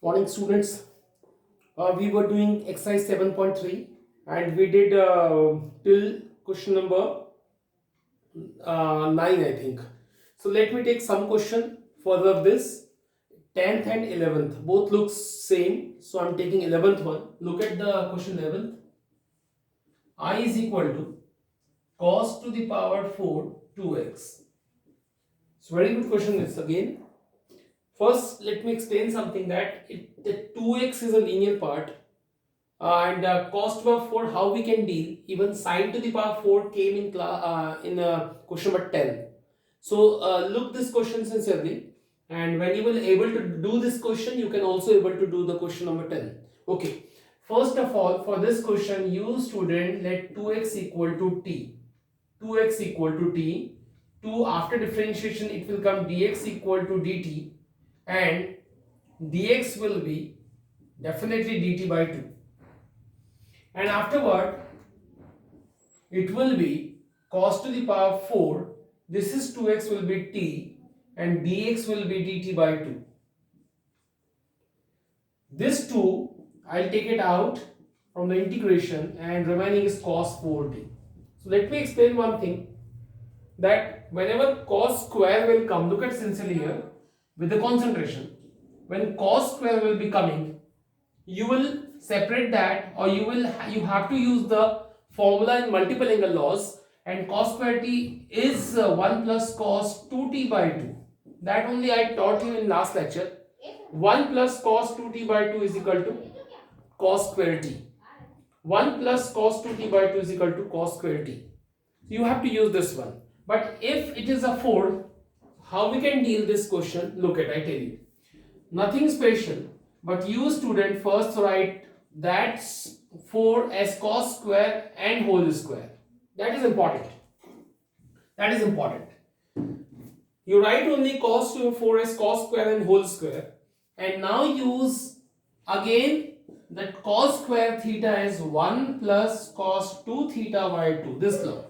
Morning students, we were doing exercise 7.3 and we did till question number 9 I think. So let me take some question further of this. 10th and 11th both looks same, so I'm taking 11th one. Look at the question 11th. I is equal to cos to the power 4 2x. So very good question this again. First, let me explain something that the 2x is a linear part and cos to the power 4 how we can deal. Even sine to the power 4 came in question number 10. So look this question sincerely, and when you will able to do this question, you can also able to do the question number 10. Okay. First of all, for this question, you student let 2x equal to t. 2x equal to t. 2 after differentiation it will come dx equal to dt, and dx will be definitely dt by 2, and afterward it will be cos to the power 4, this is 2x will be t and dx will be dt by 2. This 2 I'll take it out from the integration and remaining is cos 4t. So let me explain one thing, that whenever cos square will come, look at sincerely here with the concentration, when cos square will be coming, you will separate that, or you have to use the formula in multiple angle laws, and cos square t is 1 plus cos 2t by 2. That only I taught you in last lecture. 1 plus cos 2t by 2 is equal to cos square t. 1 plus cos 2t by 2 is equal to cos square t. You have to use this one. But if it is a 4, how we can deal this question? Look at, I tell you. Nothing special, but you student first write that 4 as cos square and whole square. That is important. That is important. You write only cos 4 as cos square and whole square, and now use again that cos square theta is 1 plus cos 2 theta by 2. This law.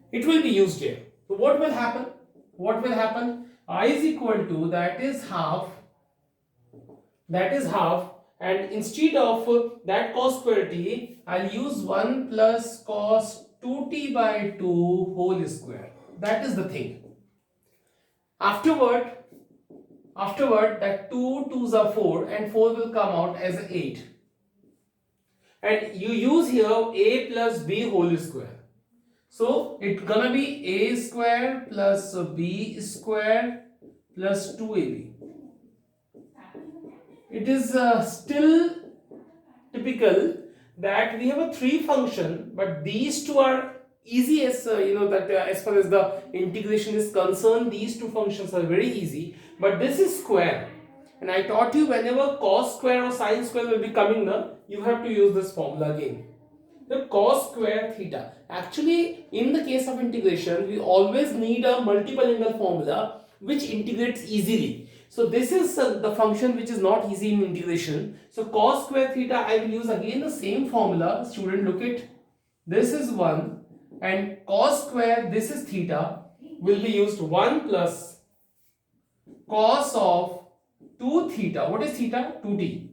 It will be used here. So what will happen? What will happen? I is equal to that is half, and instead of that cos square t, I'll use 1 plus cos 2t by 2 whole square. That is the thing. Afterward that 2 2s are 4 and 4 will come out as 8. And you use here a plus b whole square. So it's gonna be a square plus b square plus 2ab. It is still typical that we have a 3 function, but these two are easy as that as far as the integration is concerned, these two functions are very easy, but this is square, and I taught you whenever cos square or sin square will be coming now, you have to use this formula again, the cos square theta. Actually, in the case of integration, we always need a multiple angle formula which integrates easily. So this is the function which is not easy in integration. So cos square theta, I will use again the same formula. Student, look at, this is 1 and cos square, this is theta, will be used 1 plus cos of 2 theta. What is theta? 2t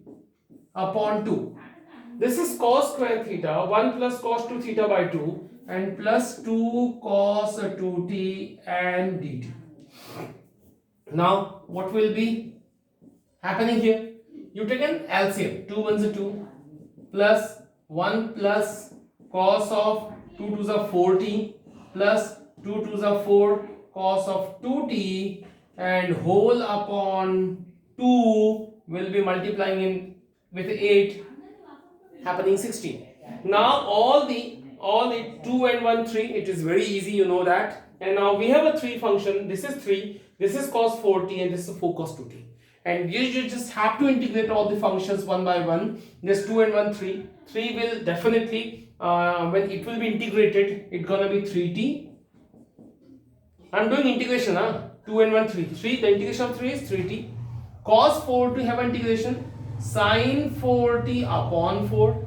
upon 2. This is cos square theta, 1 plus cos 2 theta by 2 and plus 2 cos 2t and dt. Now what will be happening here? You take an LCM, 2 ones are 2 plus 1 plus cos of 2 2s are 4t plus 2 2s are 4 cos of 2t and whole upon 2 will be multiplying in with 8, happening 16. Now all the 2 and 1 3, it is very easy, you know that. And now we have a 3 function. This is 3, this is cos 4t and this is 4 cos 2t, and you just have to integrate all the functions one by one. This 2 and 1 3 will definitely when it will be integrated, it's gonna be 3t. I'm doing integration 2 and 1 3, the integration of 3 is 3t. Cos 4 to have integration, sin 4t upon 4,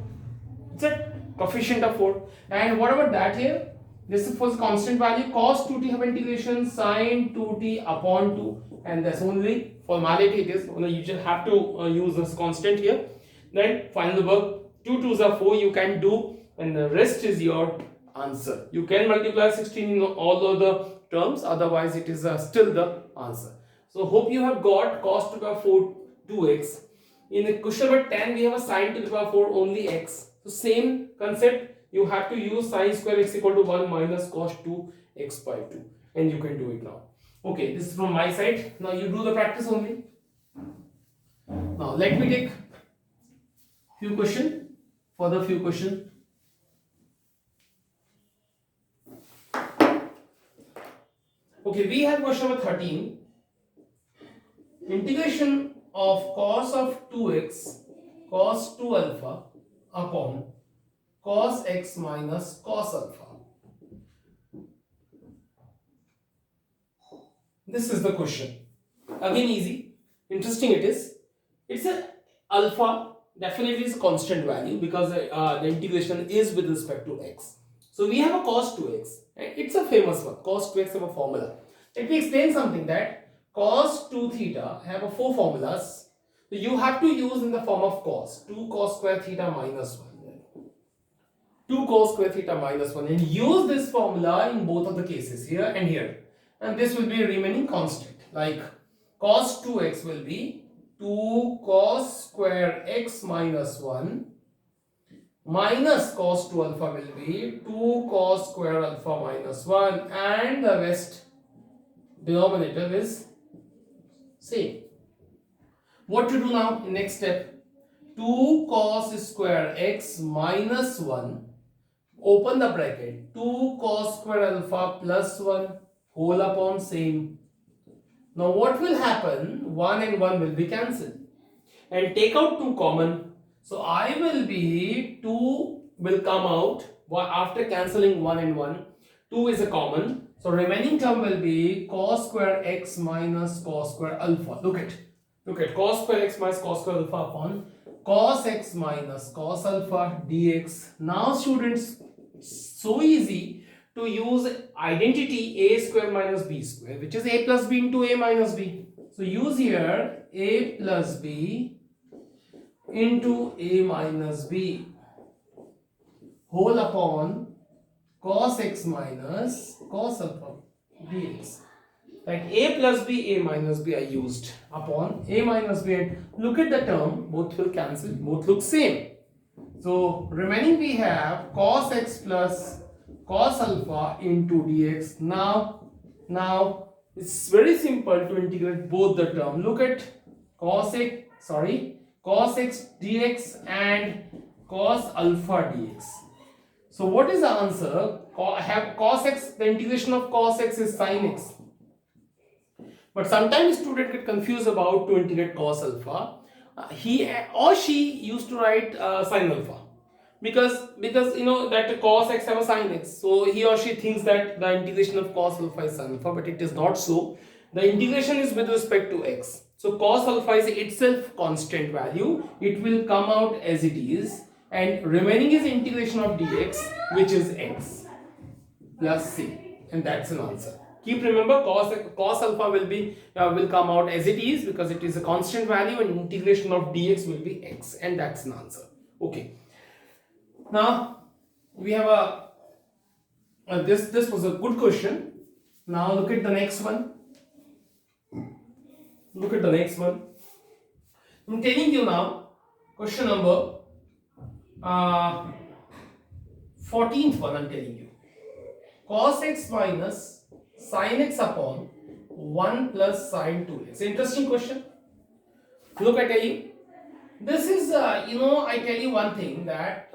it's a coefficient of 4. And what about that here? This is for the constant value. Cos 2t have integration sin 2t upon 2, and that's only formality. It is only you just have to use this constant here. Then final work, 2 2s are 4, you can do, and the rest is your answer. You can multiply 16 in all of the terms, otherwise it is still the answer. So hope you have got cos to the power 4 2x. In the question number 10 we have a sin to the power 4 only x. So same concept, you have to use sin square x equal to 1 minus cos 2x by 2, and you can do it now. Okay, this is from my side. Now you do the practice only. Now let me take few question, further few question. Okay, we have question number 13. Integration of cos of 2x cos 2 alpha upon cos x minus cos alpha. This is the question. Again easy, interesting it is. It's a alpha, definitely is a constant value because the integration is with respect to x. So we have a cos 2x, and it's a famous one. Cos 2x have a formula. Let me explain something that cos 2 theta have a 4 formulas. So you have to use in the form of cos 2 cos square theta minus 1. 2 cos square theta minus 1, and use this formula in both of the cases, here and here, and this will be remaining constant. Like cos 2x will be 2 cos square x minus 1 minus cos 2 alpha will be 2 cos square alpha minus 1, and the rest denominator is same. What to do now in next step? 2 cos square x minus 1, open the bracket, 2 cos square alpha plus 1 whole upon same. Now what will happen? 1 and 1 will be cancelled, and take out 2 common. So I will be 2 will come out after cancelling 1 and 1. 2 is a common, so remaining term will be cos square x minus cos square alpha. Look at cos square x minus cos square alpha upon cos x minus cos alpha dx. Now students, so easy to use identity a square minus b square, which is a plus b into a minus b. So use here a plus b into a minus b whole upon cos x minus cos alpha dx. Like a plus b, a minus b I used upon a minus b, and look at the term, both will cancel, both look same. So remaining we have cos x plus cos alpha into dx. Now it's very simple to integrate both the term. Look at cos x dx and cos alpha dx. So what is the answer? I have cos x, the integration of cos x is sin x. But sometimes students get confused about to integrate cos alpha. He or she used to write sin alpha, because you know that cos x have a sin x, so he or she thinks that the integration of cos alpha is sin alpha, but it is not so. The integration is with respect to x. So cos alpha is itself constant value, it will come out as it is, and remaining is integration of dx, which is x plus c, and that's an answer. Keep remember, cos alpha will come out as it is because it is a constant value, and integration of dx will be x, and that's an answer. Okay. Now we have this was a good question. Now look at the next one. Look at the next one. I'm telling you now, question number 14th one. I'm telling you, cos x minus sin x upon 1 plus sin 2x. Interesting question. Look, I tell you, this is I tell you one thing, that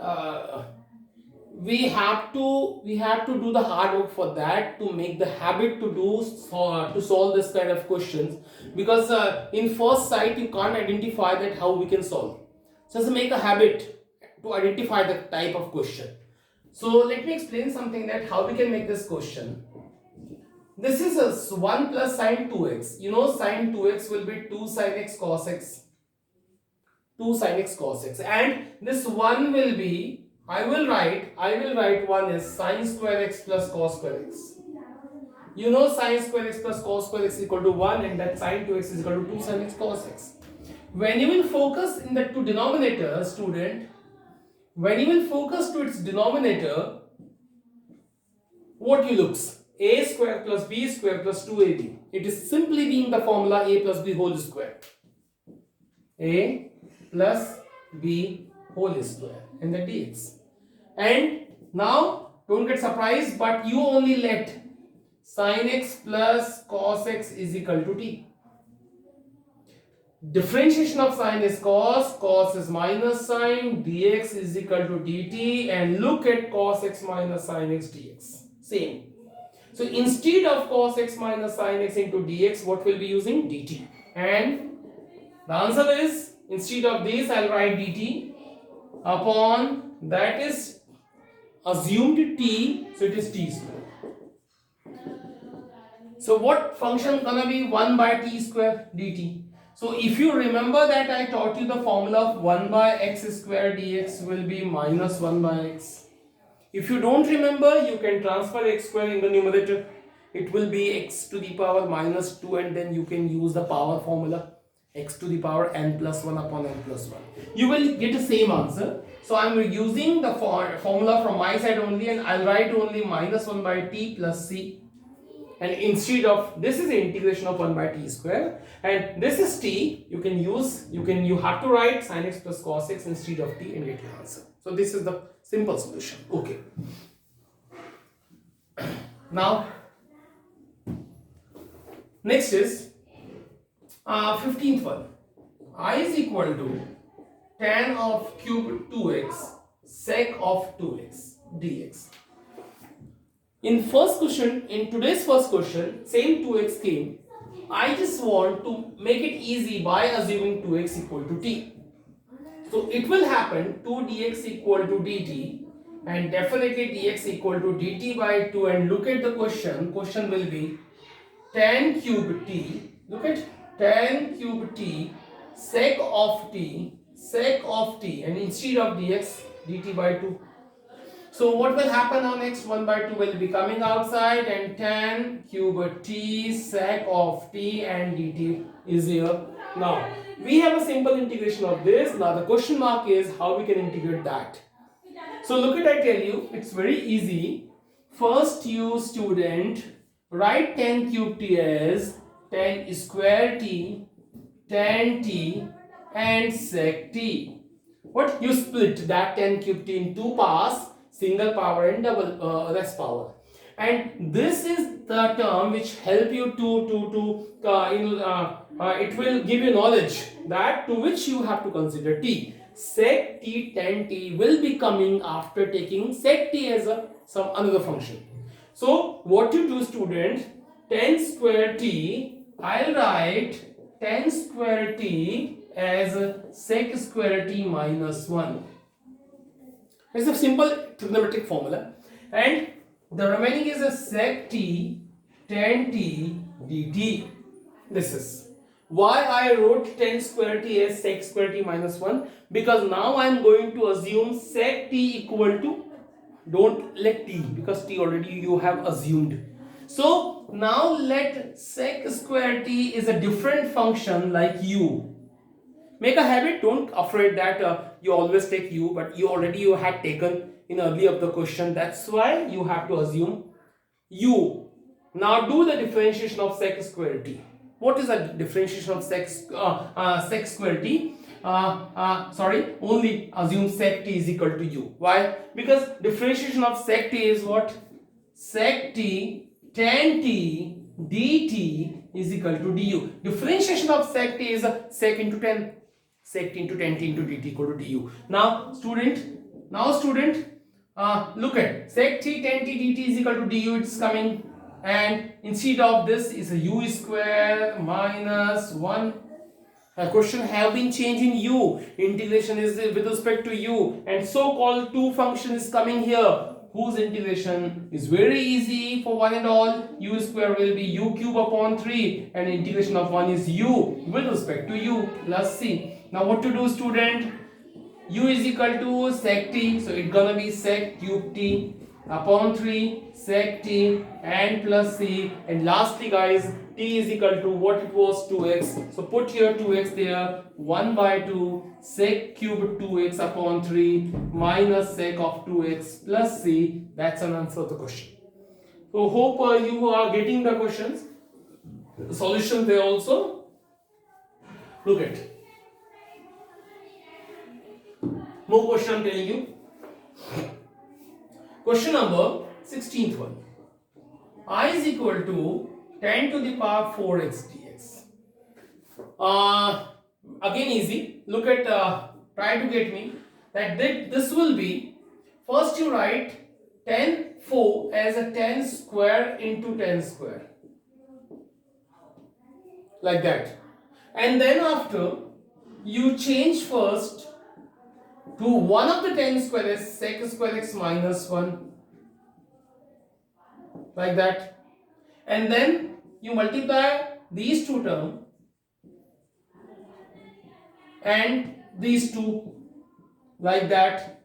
we have to do the hard work for that, to make the habit to solve this kind of questions, because in first sight you can't identify that how we can solve. So just make a habit to identify the type of question. So let me explain something, that how we can make this question. This is a 1 plus sin 2x. You know sin 2x will be 2 sin x cos x. 2 sin x cos x, and this 1 will be I will write one is sine square x plus cos square x. You know sine square x plus cos square x is equal to 1, and that sine 2x is equal to 2 sin x cos x. When you will focus in the two denominators, student, when you will focus to its denominator, what you looks? A square plus b square plus 2ab. It is simply being the formula a plus b whole square. A plus b whole square and the dx. And now don't get surprised, but you only let sin x plus cos x is equal to t. Differentiation of sine is cos, cos is minus sine, dx is equal to dt, and look at cos x minus sine x dx. Same. So instead of cos x minus sine x into dx, what will be using? dt. And the answer is, instead of this, I'll write dt upon, that is assumed t, so it is t square. So what function gonna be 1 by t square dt? So if you remember that I taught you the formula of 1 by x square dx will be minus 1 by x. If you don't remember, you can transfer x square in the numerator. It will be x to the power minus 2, and then you can use the power formula, x to the power n plus 1 upon n plus 1. You will get the same answer. So I am using the formula from my side only, and I'll write only minus 1 by t plus c. And instead of, this is the integration of 1 by t square, and this is t, you have to write sin x plus cos x instead of t and get your answer. So this is the simple solution. Okay. Now, next is 15th one. I is equal to tan of cube 2x sec of 2x dx. In today's first question, same 2x came. I just want to make it easy by assuming 2x equal to t. So it will happen 2 dx equal to dt, and definitely dx equal to dt by 2, and look at the question will be tan cube t, look at tan cube t sec of t, and instead of dx, dt by 2. So what will happen now next? 1 by 2 will be coming outside, and tan cube t sec of t and dt is here. Now we have a simple integration of this. Now the question mark is how we can integrate that. So look at, I tell you, it's very easy. First you student write tan cube t as tan square t, tan t and sec t. What you split that tan cube t in two parts, single power and double rest power, and this is the term which help you it will give you knowledge that to which you have to consider t. Sec t tan t will be coming after taking sec t as some another function. So what you do, student, tan square t, I'll write tan square t as sec square t minus 1. It's a simple trigonometric formula, and the remaining is a sec t tan t dt. This is why I wrote tan square t as sec square t minus 1, because now I am going to assume sec t equal to, don't let t, because t already you have assumed. So now let sec square t is a different function like u. Make a habit, don't afraid that you always take u, but you had taken in early of the question. That's why you have to assume u. Now do the differentiation of sec square t. What is the differentiation of sec square t? Only assume sec t is equal to u. Why? Because differentiation of sec t is what? Sec t tan t dt is equal to du. Differentiation of sec t is sec into tan. Sec into tan t into dt equal to du. Now student, look at sec t tan t dt is equal to du. It's coming, and instead of this is a u square minus 1. A question have been changing u. Integration is with respect to u, and so called two function is coming here, whose integration is very easy for one and all. U square will be u cube upon 3, and integration of 1 is u with respect to u plus c. Now what to do, student? u is equal to sec t, so it's gonna be sec cube t upon 3 sec t and plus c, and lastly guys t is equal to what it was 2x, so put here 2x there, 1 by 2 sec cube 2x upon 3 minus sec of 2x plus c. That's an answer to the question. So hope you are getting the questions, the solution there also. Look at more question I'm telling you. Question number 16th one. I is equal to 10 to the power 4x dx. Again easy. Look at try to get me that this will be, first you write 10 4 as a 10 square into 10 square like that, and then after you change first to one of the 10 square as sec square x minus 1 like that, and then you multiply these two terms and these two like that.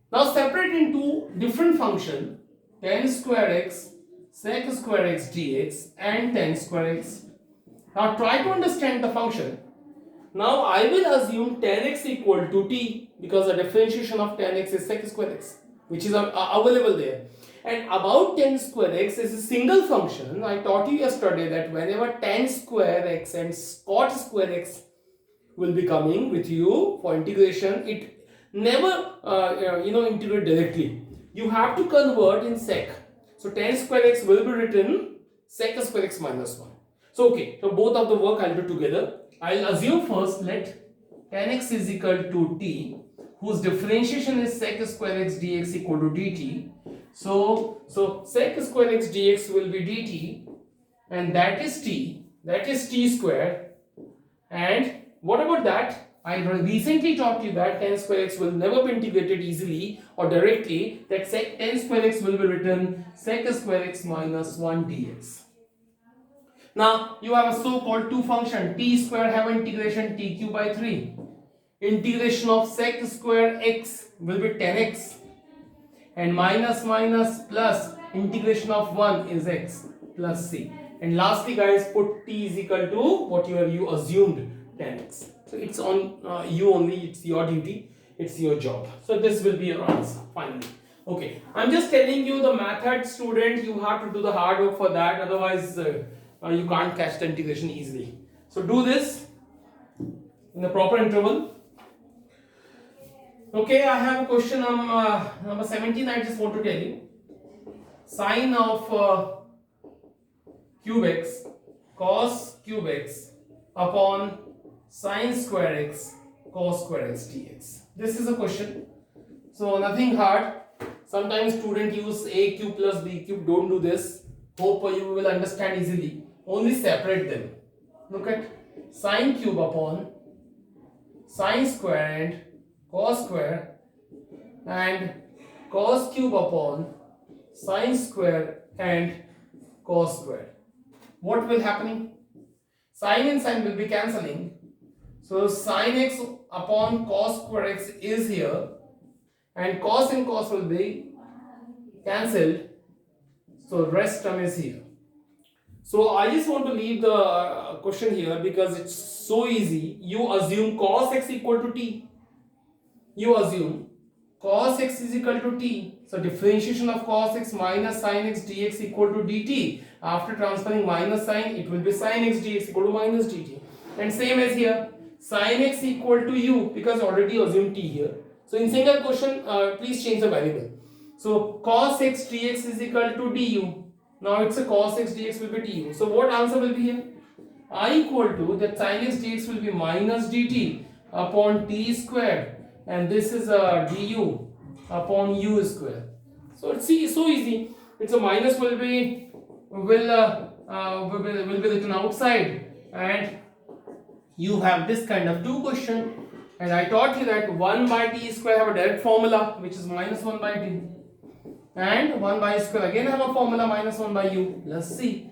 Now separate into different function, 10 square x sec square x dx and 10 square x. Now try to understand the function. Now I will assume 10x equal to t because the differentiation of 10x is sec square x, which is available there. And about 10 square x is a single function. I taught you yesterday that whenever 10 square x and cot square x will be coming with you for integration, it never integrate directly. You have to convert in sec. So 10 square x will be written sec square x minus 1. So okay, so both of the work I'll do together. I'll assume first let 10x is equal to t, whose differentiation is sec square x dx equal to dt. So sec square x dx will be dt, and that is t square. And what about that? I recently taught you that 10 square x will never be integrated easily or directly, that sec 10 square x will be written sec square x minus 1 dx. Now you have a so-called two function, t square have integration t cube by 3. Integration of sec square x will be 10x, and minus minus plus integration of 1 is x plus c. And lastly guys, put t is equal to what you assumed, 10x. So it's on you only, it's your duty, it's your job. So this will be your answer finally. Okay, I'm just telling you the method, student. You have to do the hard work for that, otherwise you can't catch the integration easily. So do this in the proper interval. Okay, I have a question number 17. I just want to tell you, sine of cube x cos cube x upon sine square x cos square x dx. This is a question, so nothing hard. Sometimes student use a cube plus b cube. Don't do this. Hope you will understand easily. Only separate them. Look at sine cube upon sine square and cos square, and cos cube upon sine square and cos square. What will happening? Sine and sine will be cancelling. So sine x upon cos square x is here, and cos and cos will be cancelled. So rest term is here. So I just want to leave the question here because it's so easy. You assume cos x equal to t. You assume cos x is equal to t. So differentiation of cos x minus sin x dx equal to dt. After transferring minus sign, it will be sin x dx equal to minus dt. And same as here, sin x equal to u, because already assume t here. So in single question, please change the variable. So cos x dx is equal to du. Now it's a cos x dx will be du. So what answer will be here? I equal to that sin x dx will be minus dt upon t square, and this is a du upon u square. So it's so easy. It's a minus will be written outside, and you have this kind of two question. And I taught you that 1 by t square have a direct formula which is minus 1 by t, and 1 by square again have a formula minus 1 by u plus c.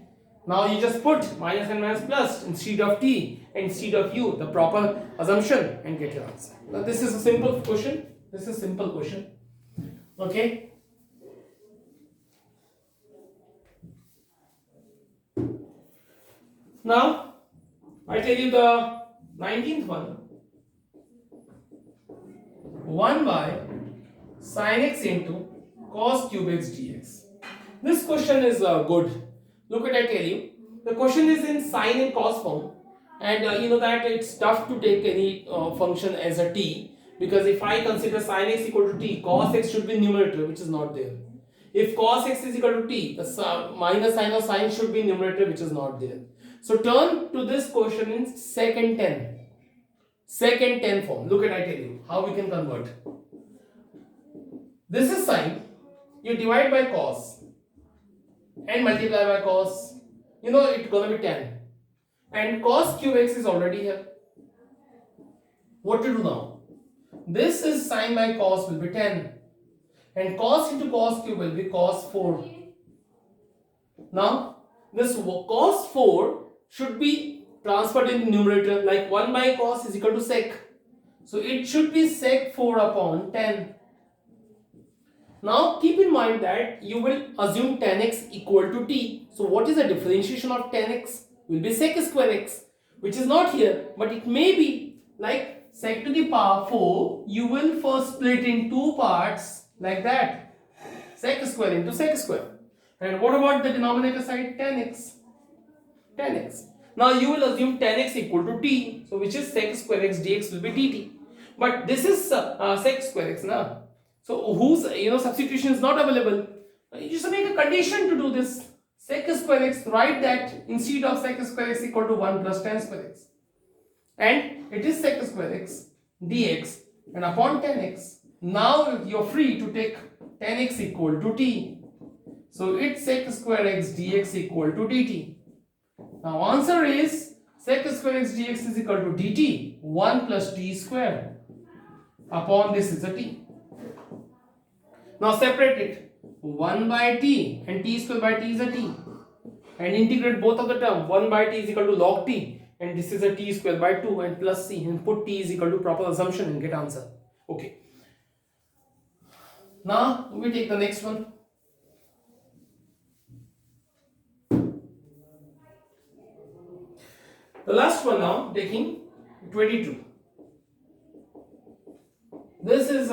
Now you just put minus and minus plus instead of t and instead of u, the proper assumption, and get your answer. Now this is a simple question. This is a simple question. Okay. Now I tell you the 19th one. 1 by sin x into cos cube x dx. This question is good. Look at, I tell you, the question is in sin and cos form, and you know that it's tough to take any function as a t, because if I consider sin x equal to t, cos x should be numerator, which is not there. If cos x is equal to t, the minus sign of sin should be numerator, which is not there. So turn to this question in second 10 form. Look at, I tell you how we can convert. This is sin. You divide by cos and multiply by cos. You know it's gonna be 10. And cos cube x is already here. What to do now? This is sin by cos will be 10. And cos into cos cube will be cos 4. Now this cos 4 should be transferred in the numerator, like 1 by cos is equal to sec. So it should be sec 4 upon 10. Now keep in mind that you will assume tan x equal to t. So what is the differentiation of tan x? Will be sec square x, which is not here, but it may be like sec to the power 4. You will first split in two parts like that. Sec square into sec square. And what about the denominator side? Tan x. Tan x. Now you will assume tan x equal to t. So which is sec square x dx will be dt. But this is sec square x now. So whose substitution is not available. You just make a condition to do this. Sec square x, write that instead of sec square x equal to 1 plus tan square x. And it is sec square x dx and upon tan x. Now you are free to take tan x equal to t. So it's sec square x dx equal to dt. Now answer is sec square x dx is equal to dt 1 plus t square. Upon this is a t. Now separate it. 1 by t and t square by t is a t. And integrate both of the term. 1 by t is equal to log t and this is a t square by 2 and plus c, and put t is equal to proper assumption and get answer. Okay. Now we take the next one. The last one now, taking 22. This is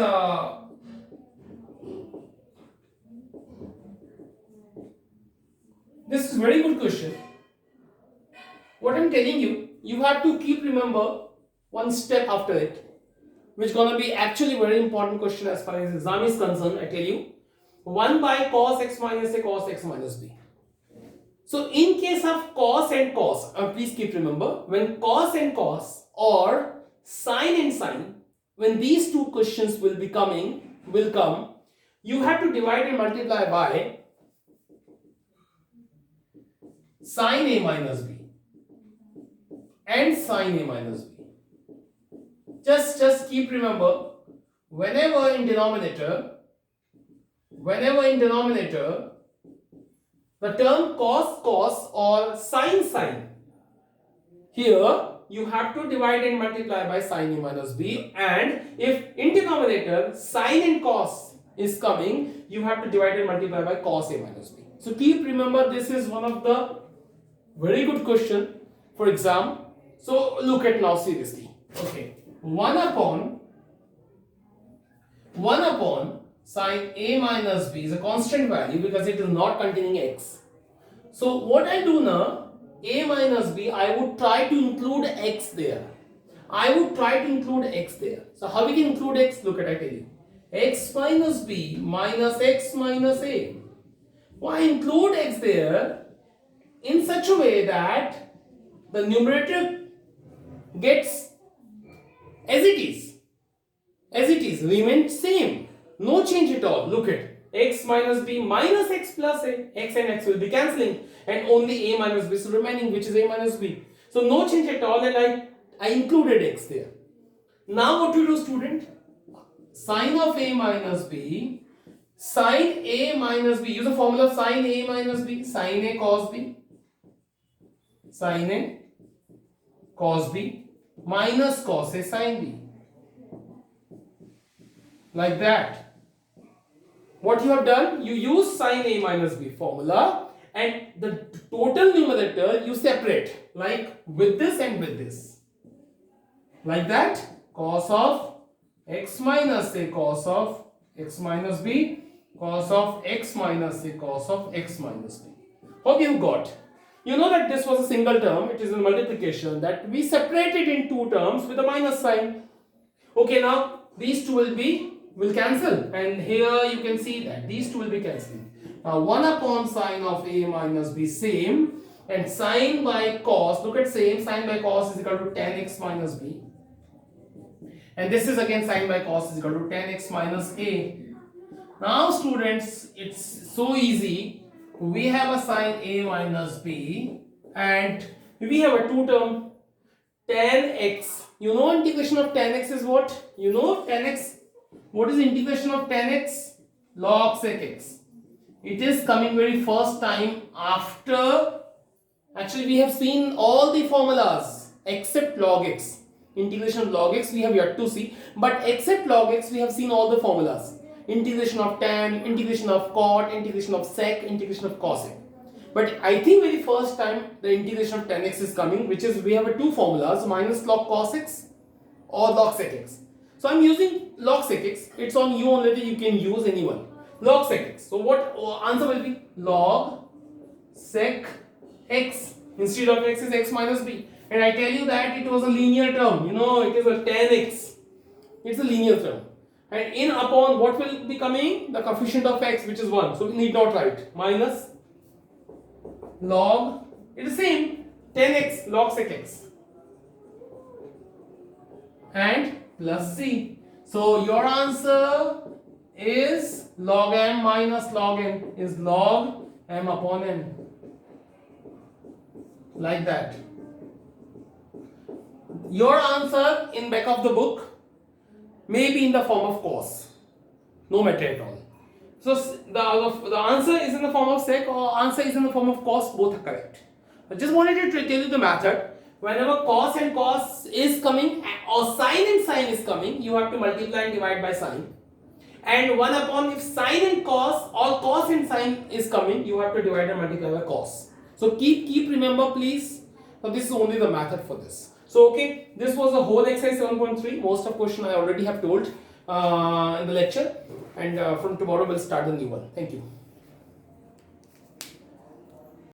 this is very good question. What I'm telling you, you have to keep remember one step after it, which gonna be actually very important question as far as exam is concerned. I tell you, 1 by cos x minus a cos x minus b. So in case of cos and cos, please keep remember, when cos and cos or sin and sin, when these two questions will come, you have to divide and multiply by sin a minus b and sin a minus b. Just keep remember, whenever in denominator the term cos or sin, here you have to divide and multiply by sin a minus b, and if in denominator sin and cos is coming, you have to divide and multiply by cos a minus b. So keep remember, this is one of the very good question for exam. So look at now seriously. Okay, 1 upon sin a minus b is a constant value because it is not containing x. So what I do now, a minus b, I would try to include x there. So how we can include x? Look at, I tell you, x minus b minus x minus a. Why include x there? In such a way that the numerator gets as it is, remains same, no change at all. Look at x minus b minus x plus a, x and x will be cancelling, and only a minus b is remaining, which is a minus b. So no change at all, and I included x there. Now what to do, student? Sin of a minus b, sin a minus b, use the formula of sin a minus b, sin a cos b. sin A cos B minus cos A sin B. Like that. What you have done, you use sin A minus B formula and the total numerator you separate, like with this and with this. Like that, cos of x minus A cos of x minus B, cos of x minus A cos of x minus B. Hope you got. You know that this was a single term, it is a multiplication that we separated in two terms with a minus sign. Okay, now these two will cancel, and here you can see that these two will be cancelling. Now 1 upon sine of A minus B same, and sine by cos, look at same, sine by cos is equal to tan x minus B, and this is again sine by cos is equal to tan x minus A. Now students, it's so easy. We have a sine A minus B and we have a two term tan x. You know integration of tan x is what? You know tan x. What is integration of tan x? Log sec x. It is coming very first time after, actually we have seen all the formulas except log x. Integration of log x we have yet to see, but except log x we have seen all the formulas. Integration of tan, integration of cot, integration of sec, integration of cosec. But I think very first time the integration of tan x is coming, which is we have a two formulas, minus log cos x or log sec x. So I'm using log sec x. It's on you only that you can use anyone. Log sec x. So what answer will be? Log sec x. Instead of x is x minus b. And I tell you that it was a linear term. You know, it is a tan x. It's a linear term. And in upon what will be coming? The coefficient of x, which is 1. So we need not write. Minus log, it is same, tan x log sec x. And plus c. So your answer is log m minus log n, is log m upon n. Like that. Your answer in back of the book may be in the form of cos. No matter at all. So the answer is in the form of sec or answer is in the form of cos, both are correct. I just wanted to tell you the method. Whenever cos and cos is coming or sine and sine is coming, you have to multiply and divide by sine. And 1 upon, if sine and cos or cos and sine is coming, you have to divide and multiply by cos. So keep remember please. So this is only the method for this. So okay, this was the whole exercise 7.3. Most of question I already have told in the lecture, and from tomorrow we'll start the new one. Thank you.